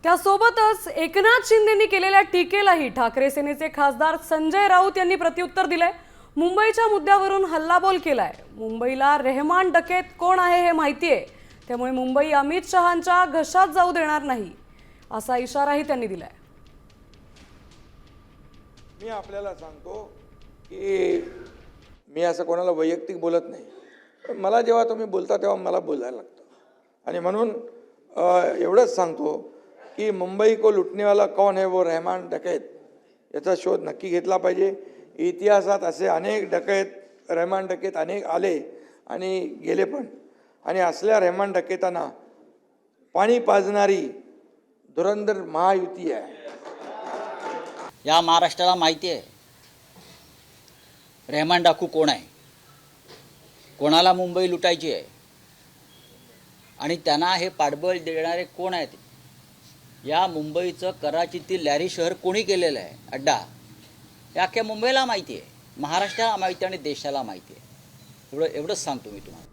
त्यासोबतच एकनाथ शिंदेंनी केलेल्या टीकेलाही ठाकरे सेनेचे खासदार संजय राऊत यांनी प्रत्युत्तर दिलंय। मुंबईच्या मुद्द्यावरून हल्लाबोल केलाय। मुंबईला रेहमान डकेत कोण आहे हे माहिती आहे, त्यामुळे मुंबई अमित शहांच्या घशात जाऊ देणार नाही असा इशाराही त्यांनी दिलाय। मी आपल्याला सांगतो की मी असं कोणाला वैयक्तिक बोलत नाही, मला जेव्हा तुम्ही बोलता तेव्हा मला बोलायला लागतं आणि म्हणून एवढंच सांगतो की मुंबई को लुटने वाला कौन है वो रहमान डकैत याचा शोध नक्की घेतला पाहिजे। इतिहासात असे अनेक डकैत रहमान डकैत अनेक आले आणि गेले पण, आणि असल्या रहमान डकैतांना पाणी पाजणारी धुरंधर महायुती आहे। या महाराष्ट्राला माहिती आहे रहमान डाकू कोण आहे, कोणाला मुंबई लुटायची आहे आणि त्यांना हे पाठबळ देणारे कोण आहेत। या मुंबईचं कराचीतील लॅरी शहर कोणी केलेलं आहे अड्डा, हे अख्ख्या मुंबईला माहिती आहे, महाराष्ट्राला माहिती आहे आणि देशाला माहिती आहे। एवढंच सांगतो मी तुम्हाला।